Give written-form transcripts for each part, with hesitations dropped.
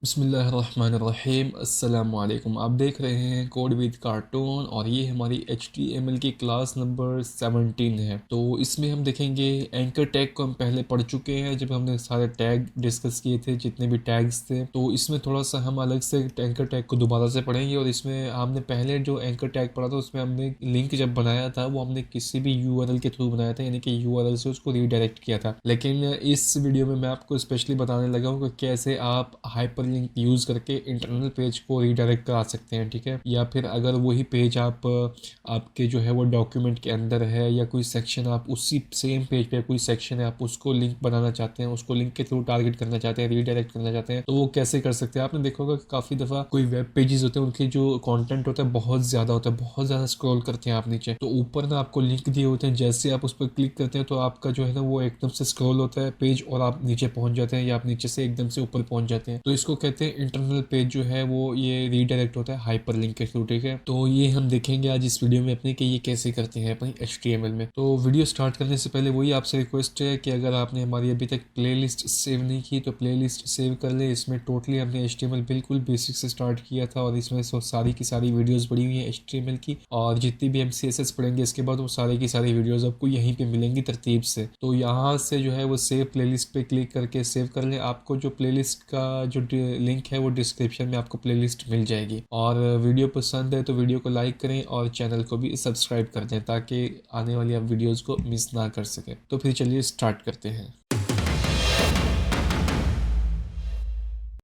बिस्मिल्लाहिर्रहमानिर्रहीम अस्सलामुअलैकुम। आप देख रहे हैं कोड विद कार्टून और ये हमारी HTML की क्लास नंबर 17 है। तो इसमें हम देखेंगे एंकर टैग को हम पहले पढ़ चुके हैं जब हमने सारे टैग डिस्कस किए थे, जितने भी टैग्स थे। तो इसमें थोड़ा सा हम अलग से एंकर टैग को दोबारा से पढ़ेंगे और इसमें हमने पहले जो एंकर टैग पढ़ा था उसमें हमने लिंक जब बनाया था वो हमने किसी भी URL के थ्रू बनाया था, यानी कि URL से उसको रीडायरेक्ट किया था। लेकिन इस वीडियो में मैं आपको स्पेशली बताने लगा हूँ कि कैसे आप हाइपर लिंक यूज़ करके इंटरनल पेज को रीडायरेक्ट करा सकते हैं, ठीक है। या फिर अगर वही पेज आपके जो है वो डॉक्यूमेंट के अंदर है या कोई सेक्शन आप उसी सेम पेज पे कोई सेक्शन है आप उसको लिंक बनाना चाहते हैं, उसको लिंक के थ्रू टारगेट करना चाहते हैं, रीडायरेक्ट करना चाहते हैं, तो वो कैसे कर सकते हैं। आपने देखा होगा कि काफ़ी दफ़ा कोई वेब पेजेस होते हैं उनके जो कंटेंट होता है बहुत ज़्यादा होता है, बहुत ज़्यादा स्क्रॉल करते हैं आप नीचे, तो ऊपर ना आपको लिंक दिए होते हैं, जैसे आप उस पर क्लिक करते हैं तो आपका जो है ना वो एकदम से स्क्रॉल होता है पेज और आप नीचे पहुंच जाते हैं या आप नीचे से एकदम से ऊपर पहुंच जाते हैं। तो इसको कहते हैं इंटरनल पेज जो है वो ये रीडायरेक्ट होता है हाइपर लिंक के थ्रू, ठीक है। तो ये हम देखेंगे आज इस वीडियो में अपने कि ये कैसे करते हैं अपनी HTML में। तो वीडियो स्टार्ट करने से पहले वही आपसे रिक्वेस्ट है कि अगर आपने हमारी अभी तक प्लेलिस्ट सेव नहीं की तो प्लेलिस्ट सेव कर ले। इसमें टोटली हमने HTML बिल्कुल बेसिक से स्टार्ट किया था और इसमें सारी की सारी वीडियोस पड़ी हुई हैं HTML की, और जितनी भी हम CSS पढ़ेंगे इसके बाद वो सारी की सारी वीडियोस आपको यहीं पे मिलेंगी तरतीब से। तो यहाँ से जो है वो सेव प्लेलिस्ट पे क्लिक करके सेव कर लें। आपको जो प्लेलिस्ट का जो लिंक है वो डिस्क्रिप्शन में आपको प्लेलिस्ट मिल जाएगी। और वीडियो पसंद है तो वीडियो को लाइक करें और चैनल को भी सब्सक्राइब कर दें ताकि आने वाली आप वीडियोज़ को मिस ना कर सकें। तो फिर चलिए स्टार्ट करते हैं।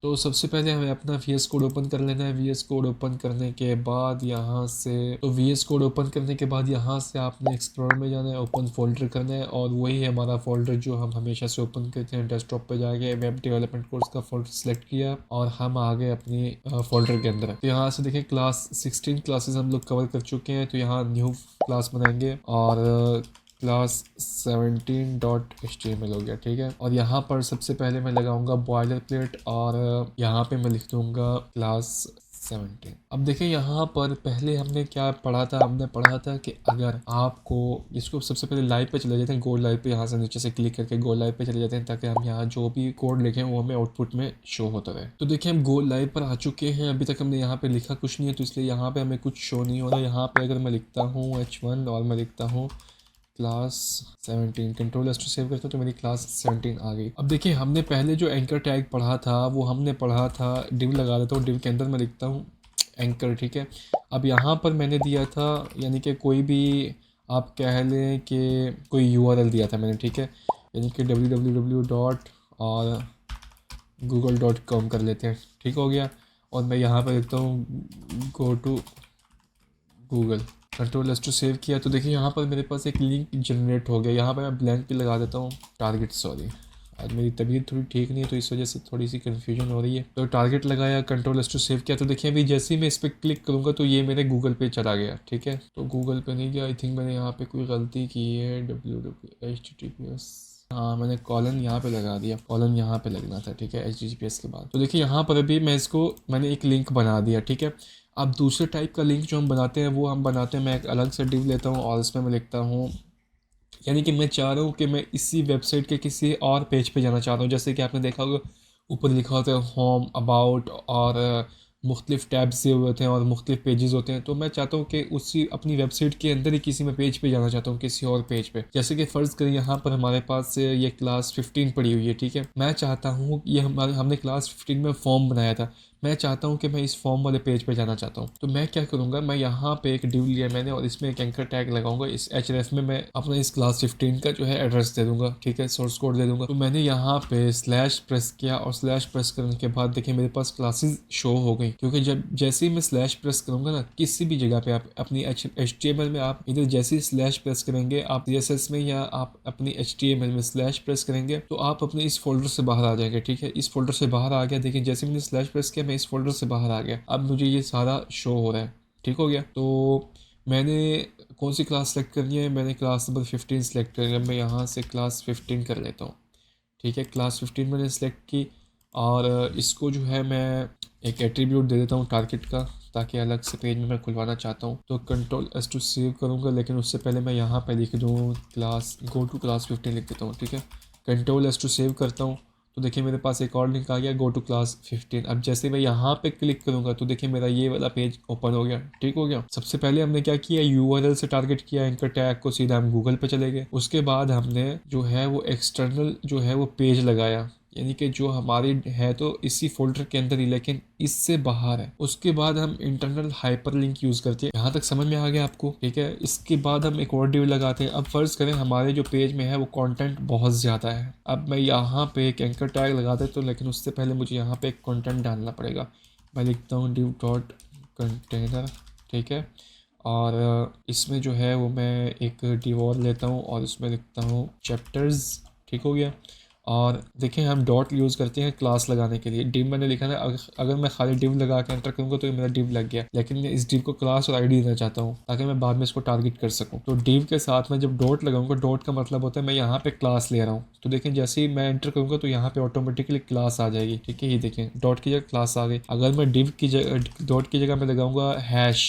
तो सबसे पहले हमें अपना VS कोड ओपन कर लेना है। VS कोड ओपन करने के बाद यहाँ से VS कोड ओपन करने के बाद यहाँ से आपने एक्सप्लोरर में जाना है, ओपन फोल्डर करना है और वही है हमारा फोल्डर जो हम हमेशा से ओपन करते हैं। डेस्कटॉप पे जाके वेब डेवलपमेंट कोर्स का फोल्डर सेलेक्ट किया और हम आ गए अपनी फोल्डर के अंदर। तो यहाँ से देखें क्लास 16 क्लासेस हम लोग कवर कर चुके हैं। तो यहाँ न्यू क्लास बनाएंगे और क्लास 17.html हो गया, ठीक है। और यहाँ पर सबसे पहले मैं लगाऊंगा बॉयलर प्लेट और यहाँ पे मैं लिख दूंगा क्लास 17। अब देखिए यहाँ पर पहले हमने क्या पढ़ा था, हमने पढ़ा था कि अगर आपको इसको सबसे पहले लाइव पे चले जाते हैं, गो लाइव पे, यहाँ से नीचे से क्लिक करके गो लाइव पे चले जाते हैं ताकि हम यहाँ जो भी कोड लिखें वो हमें आउटपुट में शो होता रहे। तो देखिए हम गो लाइव पर आ चुके हैं। अभी तक हमने यहाँ पे लिखा कुछ नहीं है तो इसलिए यहाँ पे हमें कुछ शो नहीं हो रहा। यहाँ पे अगर मैं लिखता हूँ H1 और मैं लिखता हूँ class 17, control S to save करता हूँ तो मेरी क्लास 17 आ गई। अब देखिए हमने पहले जो एंकर टैग पढ़ा था वो हमने पढ़ा था डिव लगा देता हूँ, डिव के अंदर मैं लिखता हूँ एंकर, ठीक है। अब यहाँ पर मैंने दिया था, यानी कि कोई भी आप कह लें कि कोई URL दिया था मैंने, ठीक है, यानी कि www. और google.com कर लेते हैं, ठीक हो गया। और मैं यहाँ पर लिखता हूँ go to Google, control S to save किया। तो देखिए यहाँ पर मेरे पास एक लिंक जनरेट हो गया। यहाँ पर मैं ब्लैंक पे लगा देता हूँ टारगेट, सॉरी आज मेरी तबीयत थोड़ी ठीक नहीं है तो इस वजह से थोड़ी सी कन्फ्यूजन हो रही है। तो टारगेट लगाया, कंट्रोल एस टू सेव किया। तो देखिए अभी जैसे ही मैं इस पर क्लिक करूँगा तो ये मेरे गूगल पे चला गया, ठीक है। तो गूगल पे नहीं गया, आई थिंक मैंने यहाँ पे कोई गलती की है, www.https, हाँ मैंने कॉलन यहाँ पे लगा दिया, कॉलन यहाँ पे लगना था, ठीक है, HTTPS के बाद। तो देखिए यहाँ पर अभी मैंने एक लिंक बना दिया, ठीक है। अब दूसरे टाइप का लिंक जो हम बनाते हैं वो हम बनाते हैं, मैं एक अलग से डिव लेता हूँ और इसमें मैं लिखता हूँ, यानी कि मैं चाह रहा हूँ कि मैं इसी वेबसाइट के किसी और पेज पे जाना चाहता हूँ। जैसे कि आपने देखा होगा ऊपर लिखा होता है होम, अबाउट और मुख्तलिफ टैब्स दिए हुए होते हैं और मुख्तलिफ पेजेस होते हैं। तो मैं चाहता हूँ कि उसी अपनी वेबसाइट के अंदर ही किसी में पेज पे जाना चाहता हूँ, किसी और पेज पे। जैसे कि फ़र्ज़ करें यहाँ पर हमारे पास ये क्लास 15 पड़ी हुई है, ठीक है। मैं चाहता हूँ ये हमने क्लास 15 में फॉर्म बनाया था, मैं चाहता हूँ कि मैं इस फॉर्म वाले पेज पे जाना चाहता हूँ। तो मैं क्या करूँगा, मैं यहाँ पे एक डिव लिया मैंने और इसमें एक एंकर टैग लगाऊंगा। इस href में मैं अपना इस क्लास 15 का जो है एड्रेस दे दूंगा, ठीक है, सोर्स कोड दे दूंगा। तो मैंने यहाँ पे स्लैश प्रेस किया और स्लैश प्रेस करने के बाद देखिए मेरे पास क्लासेस शो हो गई, क्योंकि जब जैसे ही मैं स्लैश प्रेस करूँगा ना किसी भी जगह पे आप अपनी HTML में आप इधर जैसे ही स्लैश प्रेस करेंगे, आप CSS में या आप अपनी HTML में स्लैश प्रेस करेंगे तो आप अपने इस फोल्डर से बाहर आ जाएंगे, ठीक है। इस फोल्डर से बाहर आ गया, देखिए जैसे मैंने स्लैश प्रेस किया मैं इस फोल्डर से बाहर आ गया। अब मुझे ये सारा शो हो रहा है, ठीक हो गया। तो मैंने कौन सी क्लास सेलेक्ट करनी है, मैंने क्लास नंबर 15 सेलेक्ट करनी है। मैं यहाँ से क्लास 15 कर लेता हूँ, ठीक है। क्लास 15 मैंने सेलेक्ट की और इसको जो है मैं एक एट्रीब्यूट दे देता हूँ टारगेट का, ताकि अलग से पेज में मैं खुलवाना चाहता हूँ। तो कंट्रोल एस टू सेव करूँगा, लेकिन उससे पहले मैं यहाँ पे लिख दूँ क्लास गो टू क्लास 15 लिख देता हूँ, ठीक है। कंट्रोल एस टू सेव करता हूँ तो देखिए मेरे पास एक और लिंक आ गया, गो टू क्लास 15। अब जैसे मैं यहाँ पे क्लिक करूँगा तो देखिए मेरा ये वाला पेज ओपन हो गया। ठीक हो गया। सबसे पहले हमने क्या किया, यूआरएल से टारगेट किया एंकर टैग को, सीधा हम गूगल पे चले गए। उसके बाद हमने जो है वो एक्सटर्नल जो है वो पेज लगाया, यानी कि जो हमारी है तो इसी फोल्डर के अंदर ही लेकिन इससे बाहर है। उसके बाद हम इंटरनल हाइपरलिंक यूज करते हैं। यहाँ तक समझ में आ गया आपको? ठीक है। इसके बाद हम एक और डिव लगाते हैं। अब फर्ज करें हमारे जो पेज में है वो कंटेंट बहुत ज़्यादा है। अब मैं यहाँ पे एक एंकर टैग लगा देता हूँ, लेकिन उससे पहले मुझे यहाँ पे एक कंटेंट डालना पड़ेगा। मैं लिखता हूँ div डॉट कंटेनर। ठीक है। और इसमें जो है वो मैं एक डिव और लेता हूँ और इसमें लिखता हूँ चैप्टर्स। ठीक हो गया। और देखें हम डॉट यूज़ करते हैं क्लास लगाने के लिए। डिव मैंने लिखा है, अगर मैं खाली डिव लगा के एंटर करूँगा तो मेरा डिव लग गया, लेकिन मैं इस डिव को क्लास और आईडी देना चाहता हूँ ताकि मैं बाद में इसको टारगेट कर सकूँ। तो डिव के साथ मैं जब डॉट लगाऊंगा, डॉट का मतलब होता है मैं यहाँ पे क्लास ले रहा हूँ। तो देखें जैसे ही मैं एंटर करूँगा तो यहाँ पे ऑटोमेटिकली क्लास आ जाएगी। ठीक है, ये देखें डॉट की जगह क्लास आ गई। अगर मैं डिव की जगह डॉट की जगह मैं लगाऊंगा हैश,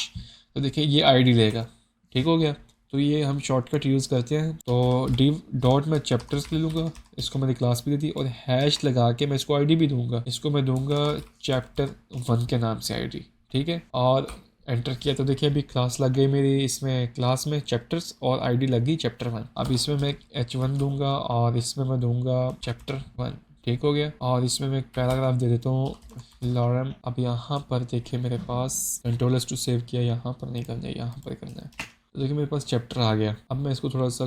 तो देखिए ये आईडी लेगा। ठीक हो गया। तो ये हम शॉर्टकट यूज़ करते हैं। तो डिव डॉट में चैप्टर्स ले लूँगा, इसको मैंने क्लास भी दे दी, और हैश लगा के मैं इसको आईडी भी दूंगा। इसको मैं दूंगा चैप्टर 1 के नाम से आईडी। ठीक है। और एंटर किया तो देखिए अभी क्लास लग गई मेरी इसमें, क्लास में चैप्टर्स, और आईडी लग गई चैप्टर 1। अब इसमें मैं H1 दूंगा और इसमें मैं दूंगा चैप्टर 1। ठीक हो गया। और इसमें मैं एक पैराग्राफ दे देता हूँ लॉरम। अब यहाँ पर देखिए मेरे पास कंट्रोल टू सेव किया, यहाँ पर नहीं करना है, यहाँ पर करना है। तो देखिए मेरे पास चैप्टर आ गया। अब मैं इसको थोड़ा सा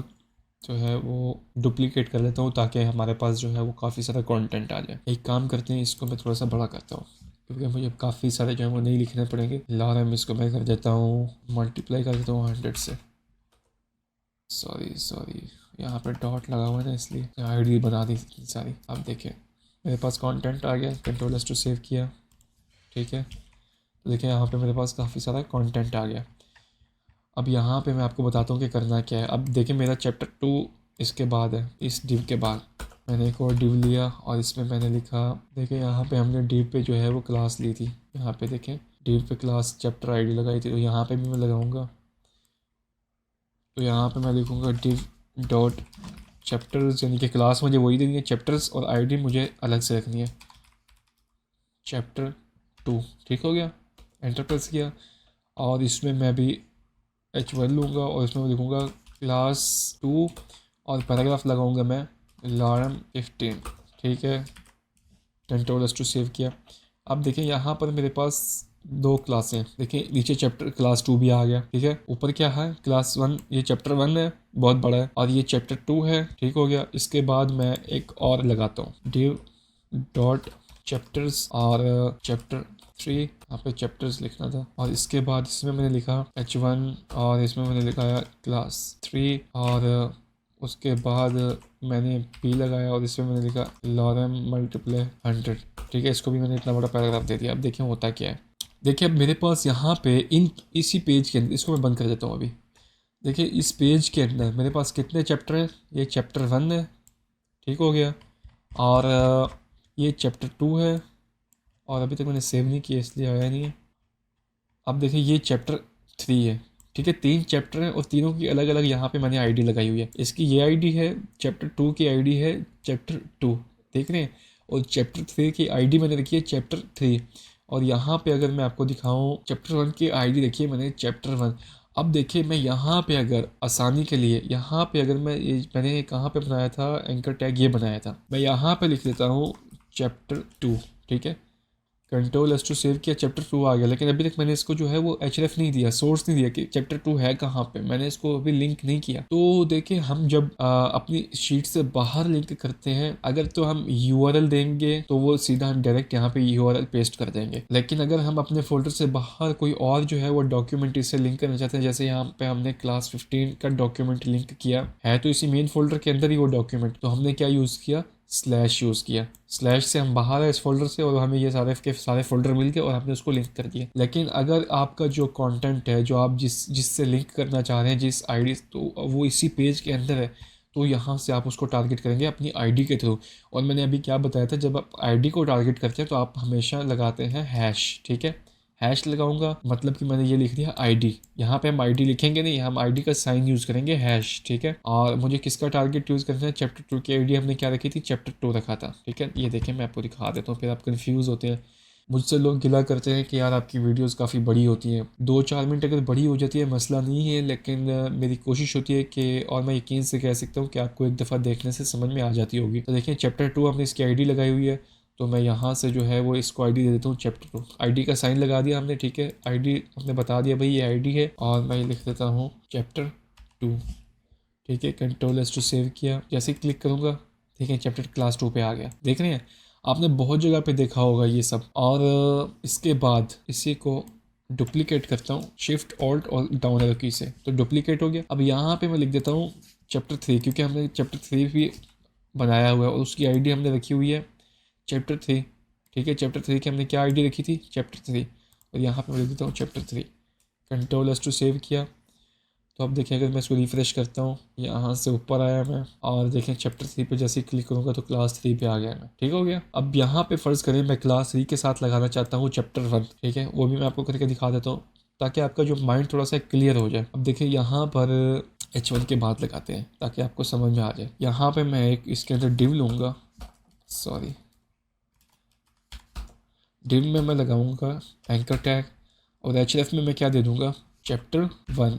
जो है वो डुप्लीकेट कर लेता हूँ ताकि हमारे पास जो है वो काफ़ी सारा कंटेंट आ जाए। एक काम करते हैं, इसको मैं थोड़ा सा बड़ा करता हूँ क्योंकि मुझे काफ़ी सारे जो है वो नहीं लिखने पड़ेंगे। लॉरम इसको मैं कर देता हूँ, मल्टीप्लाई कर देता हूँ 100 से। सॉरी यहाँ पे डॉट लगा हुआ है ना, इसलिए आईडी बना दी सारी। अब देखिए मेरे पास कंटेंट आ गया, कंट्रोल टू सेव किया। ठीक है। तो देखिए यहाँ पे मेरे पास काफ़ी सारा कंटेंट आ गया। अब यहाँ पे मैं आपको बताता हूँ कि करना क्या है। अब देखिए मेरा चैप्टर 2 इसके बाद है, इस डिव के बाद मैंने एक और डिव लिया और इसमें मैंने लिखा, देखिए यहाँ पे हमने डिव पे जो है वो क्लास ली थी। यहाँ पे देखें डिव पे क्लास चैप्टर आईडी लगाई थी, तो यहाँ पे भी मैं लगाऊंगा। तो यहाँ पे मैं लिखूँगा डिव डॉट चैप्टर्स, यानी कि क्लास मुझे वही देनी है चैप्टर्स, और आईडी मुझे अलग से रखनी है चैप्टर 2। ठीक हो गया। एंटर प्रेस किया और इसमें मैं भी H1 लूँगा और इसमें मैं लिखूँगा क्लास 2 और पैराग्राफ लगाऊँगा मैं लॉरम 15। ठीक है। कंट्रोल टू सेव किया। अब देखिए यहाँ पर मेरे पास 2 क्लासें, देखिए नीचे चैप्टर क्लास 2 भी आ गया। ठीक है। ऊपर क्या है क्लास 1, ये चैप्टर 1 है, बहुत बड़ा है, और ये चैप्टर 2 है। ठीक हो गया। इसके बाद मैं एक और लगाता हूँ डिव डॉट चैप्टर्स और चैप्टर 3, यहाँ पे चैप्टर्स लिखना था, और इसके बाद इसमें मैंने लिखा H1 और इसमें मैंने लिखा क्लास 3, और उसके बाद मैंने P लगाया और इसमें मैंने लिखा लॉरम मल्टीप्लाई 100। ठीक है। इसको भी मैंने इतना बड़ा पैराग्राफ दे दिया। अब देखिए होता क्या है। देखिए अब मेरे पास यहाँ पे इसी पेज के अंदर, इसको मैं बंद कर देता हूँ अभी। देखिए इस पेज के अंदर मेरे पास कितने चैप्टर हैं, ये चैप्टर 1 है। ठीक हो गया। और ये चैप्टर 2 है, और अभी तक मैंने सेव नहीं किया इसलिए आया नहीं है। अब देखिए ये चैप्टर 3 है। ठीक है। 3 चैप्टर हैं और तीनों की अलग अलग यहाँ पे मैंने आईडी लगाई हुई है। इसकी ये आईडी है, चैप्टर 2 की आईडी है चैप्टर 2, देख रहे हैं, और चैप्टर 3 की आईडी मैंने रखी है चैप्टर 3। और यहाँ पे अगर मैं आपको दिखाऊँ चैप्टर 1 की आईडी रखी है मैंने चैप्टर 1। अब देखिए मैं यहाँ पे अगर आसानी के लिए यहाँ पे अगर मैंने कहाँ पे बनाया था एंकर टैग, ये बनाया था, मैं यहाँ पे लिख देता हूँ चैप्टर 2। ठीक है। कंट्रोल टू सेव किया, चैप्टर 2 आ गया, लेकिन अभी तक मैंने इसको जो है वो href नहीं दिया, सोर्स नहीं दिया कि चैप्टर 2 है कहाँ पे, मैंने इसको अभी लिंक नहीं किया। तो देखिए हम जब अपनी शीट से बाहर लिंक करते हैं, अगर तो हम URL देंगे तो वो सीधा हम डायरेक्ट यहाँ पे URL पेस्ट कर देंगे, लेकिन अगर हम अपने फोल्डर से बाहर कोई और जो है वो डॉक्यूमेंट इससे लिंक करना चाहते हैं, जैसे यहाँ पे हमने क्लास 15 का डॉक्यूमेंट लिंक किया है तो इसी मेन फोल्डर के अंदर ही वो डॉक्यूमेंट, तो हमने क्या यूज़ किया, स्लैश यूज़ किया। स्लैश से हम बाहर है इस फोल्डर से और हमें ये सारे फोल्डर मिल गए और हमने उसको लिंक कर दिया। लेकिन अगर आपका जो कंटेंट है, जो आप जिससे लिंक करना चाह रहे हैं, जिस आईडी, तो वो इसी पेज के अंदर है, तो यहाँ से आप उसको टारगेट करेंगे अपनी आईडी के थ्रू। और मैंने अभी क्या बताया था, जब आप आईडी को टारगेट करते हैं तो आप हमेशा लगाते हैं हैश। ठीक है। हैश लगाऊंगा, मतलब कि मैंने ये लिख दिया आईडी। यहाँ पे हम आईडी लिखेंगे नहीं, हम आईडी का साइन यूज़ करेंगे हैश, ठीक है। और मुझे किसका टारगेट यूज़ करना है, चैप्टर 2 की आईडी हमने क्या रखी थी, चैप्टर 2 रखा था, ठीक है। ये देखें मैं आपको दिखा देता हूँ, फिर आप कन्फ्यूज़ होते हैं। मुझसे लोग गिला करते हैं कि यार आपकी वीडियोस काफ़ी बड़ी होती हैं। 2-4 मिनट अगर बड़ी हो जाती है मसला नहीं है, लेकिन मेरी कोशिश होती है कि, और मैं यकीन से कह सकता हूँ कि आपको एक दफ़ा देखने से समझ में आ जाती होगी। तो देखिए चैप्टर 2 हमने इसकी आईडी लगाई हुई है, तो मैं यहाँ से जो है वो इसको आईडी दे देता हूँ चैप्टर 2। आईडी का साइन लगा दिया हमने, ठीक है। आईडी हमने बता दिया भाई ये आईडी है, और मैं लिख देता हूँ चैप्टर 2, ठीक है। Ctrl+S टू सेव किया, जैसे ही क्लिक करूँगा ठीक है चैप्टर क्लास 2 पे आ गया। देख रहे हैं, आपने बहुत जगह पे देखा होगा ये सब। और इसके बाद इसी को डुप्लीकेट करता हूँ शिफ्ट ऑल्ट और डाउन एरो की से, तो डुप्लीकेट हो गया। अब यहाँ पे मैं लिख देता हूँ चैप्टर 3, क्योंकि हमने चैप्टर 3 भी बनाया हुआ है और उसकी आईडी हमने रखी हुई है चैप्टर 3, ठीक है। चैप्टर 3 की हमने क्या आईडी रखी थी, चैप्टर 3, और यहाँ पे मैं लिख देता हूँ चैप्टर 3। Ctrl+S टू सेव किया, तो अब देखें अगर मैं इसको रिफ़्रेश करता हूँ, यहाँ से ऊपर आया मैं, और देखें चैप्टर 3 पे जैसे ही क्लिक करूँगा तो क्लास 3 पे आ गया मैं, ठीक हो गया। अब यहाँ पे फ़र्ज़ करें मैं क्लास 3 के साथ लगाना चाहता हूँ चैप्टर 1, ठीक है। वो भी मैं आपको करके दिखा देता हूँ ताकि आपका जो माइंड थोड़ा सा क्लियर हो जाए। अब देखिए यहाँ पर H1 के बाद लगाते हैं ताकि आपको समझ में आ जाए। यहाँ पर मैं एक इसके अंदर डिव लूँगा, सॉरी डिव में मैं लगाऊँगा एंकर टैग, और href में मैं क्या दे दूँगा, चैप्टर 1,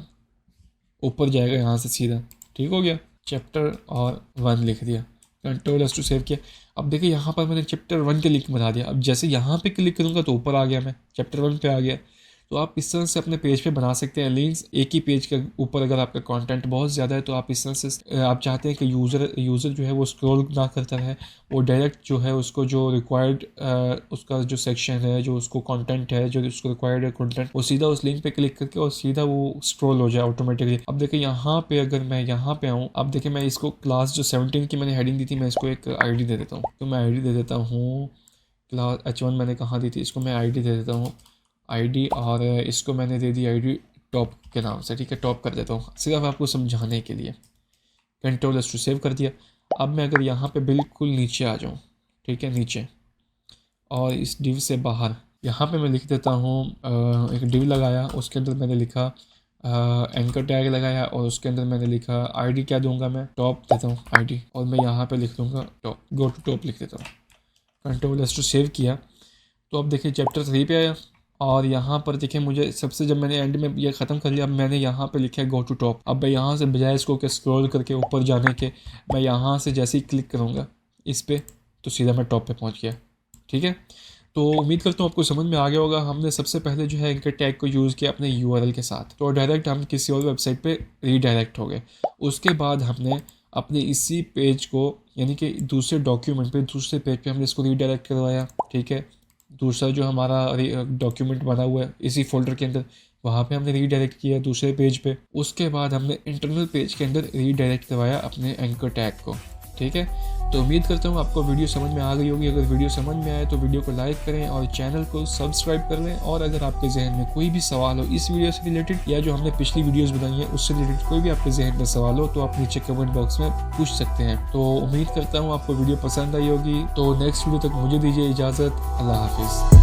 ऊपर जाएगा यहाँ से सीधा, ठीक हो गया। चैप्टर और 1 लिख दिया, Ctrl+S टू सेव किया। अब देखिए यहाँ पर मैंने चैप्टर 1 के लिंक बना दिया। अब जैसे यहाँ पे क्लिक करूँगा तो ऊपर आ गया, मैं चैप्टर 1 पे आ गया। तो आप इस तरह से अपने पेज पे बना सकते हैं लिंक्स। एक ही पेज के ऊपर अगर आपका कंटेंट बहुत ज़्यादा है तो आप इस तरह से आप चाहते हैं कि यूज़र जो है वो स्क्रॉल ना करता रहे, वो डायरेक्ट जो है उसको जो रिक्वायर्ड उसका जो सेक्शन है, जो उसको कंटेंट है, जो उसको रिक्वायर्ड है कंटेंट, वो सीधा उस लिंक पे क्लिक करके और सीधा वो स्क्रॉल हो जाए ऑटोमेटिकली। अब देखिए यहाँ पे अगर मैं यहाँ पे आऊँ, अब देखिए मैं इसको क्लास जो 17 की मैंने हेडिंग दी थी, मैं इसको एक आई दे देता हूँ। तो मैं आई दे देता हूँ क्लास H1 मैंने कहाँ दी थी, इसको मैं आई दे देता हूँ आईडी, और इसको मैंने दे दी आईडी टॉप के नाम से, ठीक है। टॉप कर देता हूँ सिर्फ आपको समझाने के लिए। Ctrl+S टू सेव कर दिया। अब मैं अगर यहाँ पे बिल्कुल नीचे आ जाऊँ, ठीक है, नीचे, और इस डिव से बाहर यहाँ पे मैं लिख देता हूँ एक डिव लगाया, उसके अंदर मैंने लिखा एंकर टैग लगाया, और उसके अंदर मैंने लिखा आईडी क्या दूंगा, मैं टॉप देता हूँ आईडी, और मैं यहाँ पे लिख दूँगा टॉप, गो टू टॉप लिख देता हूँ। Ctrl+S टू सेव किया, तो अब देखिए चैप्टर 3 पे आया, और यहाँ पर देखिए मुझे सबसे, जब मैंने एंड में ये ख़त्म कर लिया, अब मैंने यहाँ पे लिखा है गो टू टॉप। अब मैं यहाँ से बजाय इसको के स्क्रॉल करके ऊपर जाने के, मैं यहाँ से जैसे ही क्लिक करूँगा इस पर तो सीधा मैं टॉप पे पहुँच गया, ठीक है। तो उम्मीद करता हूँ आपको समझ में आ गया होगा। हमने सबसे पहले जो है एंकर टैग को यूज़ किया अपने URL के साथ, तो डायरेक्ट हम किसी और वेबसाइट पे रीडायरेक्ट हो गए। उसके बाद हमने अपने इसी पेज को, यानी कि दूसरे डॉक्यूमेंट पे, दूसरे पेज पे हमने इसको रीडायरेक्ट करवाया, ठीक है। दूसरा जो हमारा डॉक्यूमेंट बना हुआ है इसी फोल्डर के अंदर, वहाँ पे हमने रीडायरेक्ट किया दूसरे पेज पे। उसके बाद हमने इंटरनल पेज के अंदर रीडायरेक्ट करवाया अपने एंकर टैग को, ठीक है। तो उम्मीद करता हूँ आपको वीडियो समझ में आ गई होगी। अगर वीडियो समझ में आए तो वीडियो को लाइक करें और चैनल को सब्सक्राइब कर लें। और अगर आपके जहन में कोई भी सवाल हो इस वीडियो से रिलेटेड, या जो हमने पिछली वीडियोस बनाई है उससे रिलेटेड कोई भी आपके जहन में सवाल हो, तो आप नीचे कमेंट बॉक्स में पूछ सकते हैं। तो उम्मीद करता हूँ आपको वीडियो पसंद आई होगी। तो नेक्स्ट वीडियो तक मुझे दीजिए इजाज़त। अल्लाह हाफिज़।